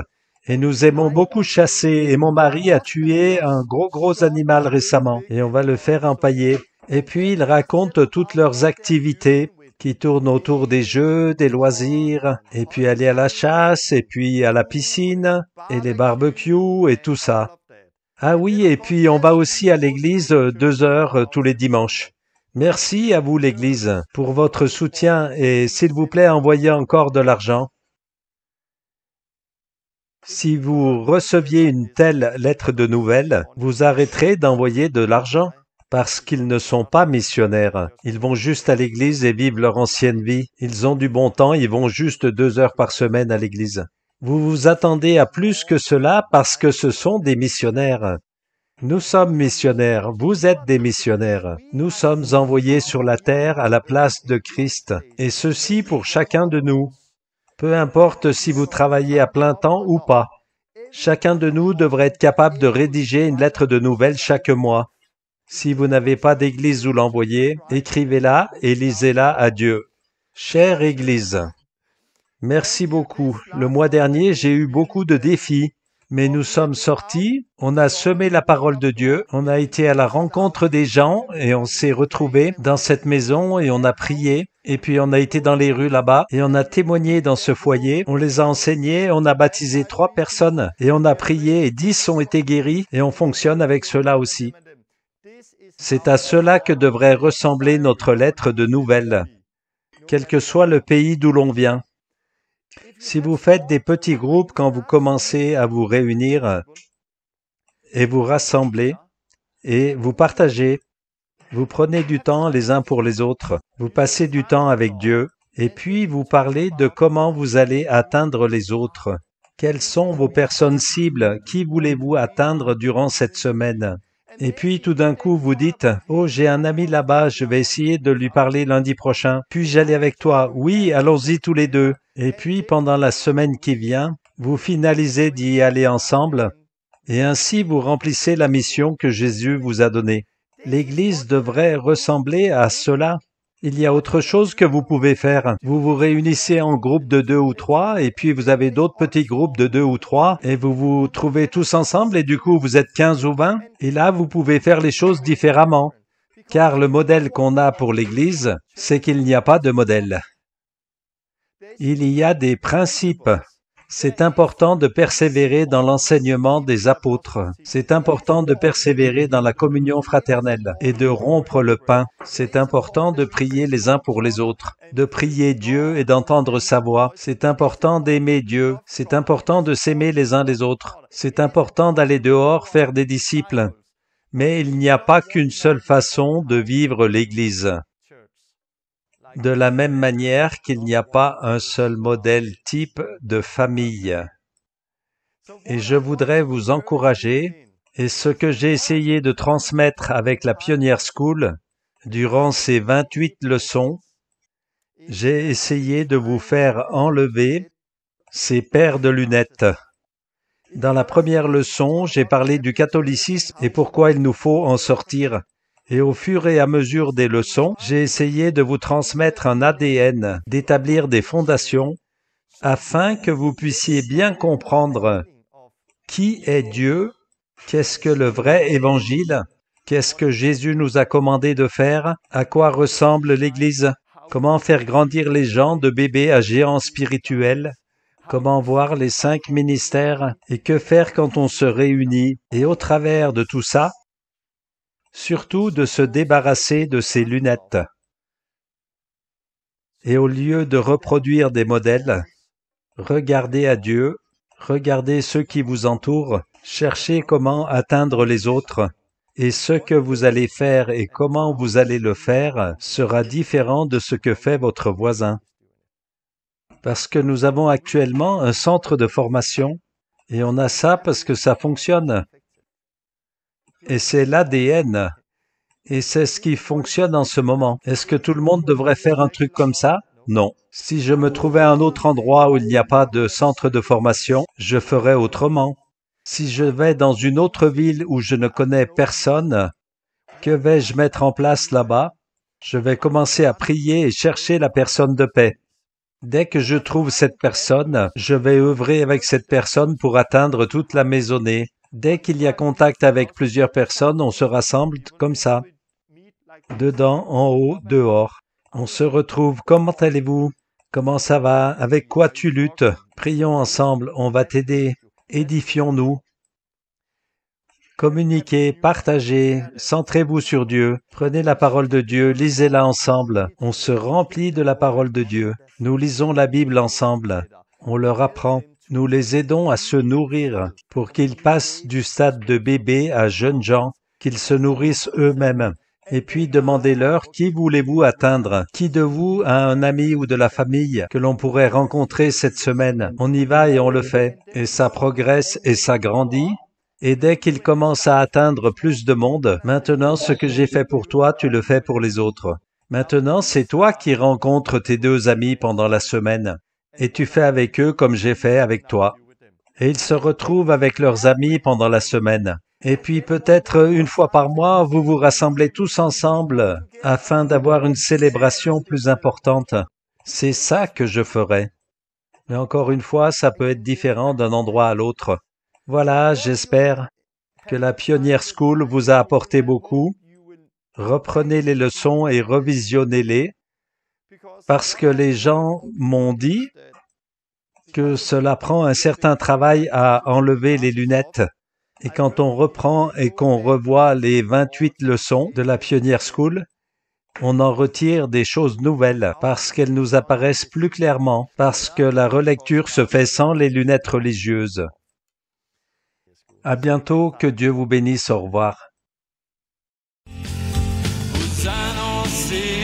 Et nous aimons beaucoup chasser et mon mari a tué un gros animal récemment et on va le faire empailler. Et puis ils racontent toutes leurs activités qui tournent autour des jeux, des loisirs, et puis aller à la chasse, et puis à la piscine, et les barbecues, et tout ça. Ah oui, et puis on va aussi à l'église 2 heures tous les dimanches. Merci à vous l'église pour votre soutien et s'il vous plaît envoyez encore de l'argent. Si vous receviez une telle lettre de nouvelles, vous arrêterez d'envoyer de l'argent parce qu'ils ne sont pas missionnaires. Ils vont juste à l'église et vivent leur ancienne vie. Ils ont du bon temps, ils vont juste 2 heures par semaine à l'église. Vous vous attendez à plus que cela parce que ce sont des missionnaires. Nous sommes missionnaires, vous êtes des missionnaires. Nous sommes envoyés sur la terre à la place de Christ, et ceci pour chacun de nous. Peu importe si vous travaillez à plein temps ou pas. Chacun de nous devrait être capable de rédiger une lettre de nouvelles chaque mois. Si vous n'avez pas d'église où l'envoyer, écrivez-la et lisez-la à Dieu. Chère Église, merci beaucoup. Le mois dernier, j'ai eu beaucoup de défis, mais nous sommes sortis, on a semé la parole de Dieu, on a été à la rencontre des gens et on s'est retrouvés dans cette maison et on a prié. Et puis on a été dans les rues là-bas et on a témoigné dans ce foyer, on les a enseignés, on a baptisé 3 personnes et on a prié et 10 ont été guéris et on fonctionne avec cela aussi. C'est à cela que devrait ressembler notre lettre de nouvelles, quel que soit le pays d'où l'on vient. Si vous faites des petits groupes quand vous commencez à vous réunir et vous rassembler et vous partagez, vous prenez du temps les uns pour les autres, vous passez du temps avec Dieu et puis vous parlez de comment vous allez atteindre les autres. Quelles sont vos personnes cibles? Qui voulez-vous atteindre durant cette semaine? Et puis tout d'un coup vous dites « Oh, j'ai un ami là-bas, je vais essayer de lui parler lundi prochain. Puis-je aller avec toi? Oui, allons-y tous les deux. » Et puis pendant la semaine qui vient, vous finalisez d'y aller ensemble et ainsi vous remplissez la mission que Jésus vous a donnée. L'Église devrait ressembler à cela. Il y a autre chose que vous pouvez faire. Vous vous réunissez en groupe de 2 ou 3 et puis vous avez d'autres petits groupes de 2 ou 3 et vous vous trouvez tous ensemble et du coup vous êtes 15 ou 20 et là vous pouvez faire les choses différemment. Car le modèle qu'on a pour l'Église, c'est qu'il n'y a pas de modèle. Il y a des principes. C'est important de persévérer dans l'enseignement des apôtres. C'est important de persévérer dans la communion fraternelle et de rompre le pain. C'est important de prier les uns pour les autres, de prier Dieu et d'entendre sa voix. C'est important d'aimer Dieu. C'est important de s'aimer les uns les autres. C'est important d'aller dehors faire des disciples. Mais il n'y a pas qu'une seule façon de vivre l'Église. De la même manière qu'il n'y a pas un seul modèle type de famille. Et je voudrais vous encourager, et ce que j'ai essayé de transmettre avec la Pioneer School, durant ces 28 leçons, j'ai essayé de vous faire enlever ces paires de lunettes. Dans la première leçon, j'ai parlé du catholicisme et pourquoi il nous faut en sortir. Et au fur et à mesure des leçons, j'ai essayé de vous transmettre un ADN, d'établir des fondations, afin que vous puissiez bien comprendre qui est Dieu, qu'est-ce que le vrai évangile, qu'est-ce que Jésus nous a commandé de faire, à quoi ressemble l'Église, comment faire grandir les gens de bébés à géants spirituels, comment voir les 5 ministères et que faire quand on se réunit. Et au travers de tout ça, surtout de se débarrasser de ces lunettes. Et au lieu de reproduire des modèles, regardez à Dieu, Regardez ceux qui vous entourent, cherchez comment atteindre les autres. Et ce que vous allez faire et comment vous allez le faire sera différent de ce que fait votre voisin. Parce que nous avons actuellement un centre de formation et on a ça parce que ça fonctionne. Et c'est l'ADN. Et c'est ce qui fonctionne en ce moment. Est-ce que tout le monde devrait faire un truc comme ça? Non. Si je me trouvais à un autre endroit où il n'y a pas de centre de formation, je ferais autrement. Si je vais dans une autre ville où je ne connais personne, que vais-je mettre en place là-bas? Je vais commencer à prier et chercher la personne de paix. Dès que je trouve cette personne, je vais œuvrer avec cette personne pour atteindre toute la maisonnée. Dès qu'il y a contact avec plusieurs personnes, on se rassemble comme ça. Dedans, en haut, dehors. On se retrouve. Comment allez-vous? Comment ça va? Avec quoi tu luttes? Prions ensemble, on va t'aider. Édifions-nous. Communiquez, partagez, centrez-vous sur Dieu, prenez la parole de Dieu, lisez-la ensemble. On se remplit de la parole de Dieu. Nous lisons la Bible ensemble. On leur apprend. Nous les aidons à se nourrir pour qu'ils passent du stade de bébé à jeunes gens, qu'ils se nourrissent eux-mêmes. Et puis demandez-leur qui voulez-vous atteindre? Qui de vous a un ami ou de la famille que l'on pourrait rencontrer cette semaine? On y va et on le fait. Et ça progresse et ça grandit. Et dès qu'il commence à atteindre plus de monde, maintenant ce que j'ai fait pour toi, tu le fais pour les autres. Maintenant, c'est toi qui rencontres tes deux amis pendant la semaine, et tu fais avec eux comme j'ai fait avec toi. Et ils se retrouvent avec leurs amis pendant la semaine. Et puis peut-être une fois par mois, vous vous rassemblez tous ensemble afin d'avoir une célébration plus importante. C'est ça que je ferai. Mais encore une fois, ça peut être différent d'un endroit à l'autre. Voilà, j'espère que la Pioneer School vous a apporté beaucoup. Reprenez les leçons et revisionnez-les, parce que les gens m'ont dit que cela prend un certain travail à enlever les lunettes. Et quand on reprend et qu'on revoit les 28 leçons de la Pioneer School, on en retire des choses nouvelles parce qu'elles nous apparaissent plus clairement, parce que la relecture se fait sans les lunettes religieuses. À bientôt, que Dieu vous bénisse, au revoir. Vous annoncez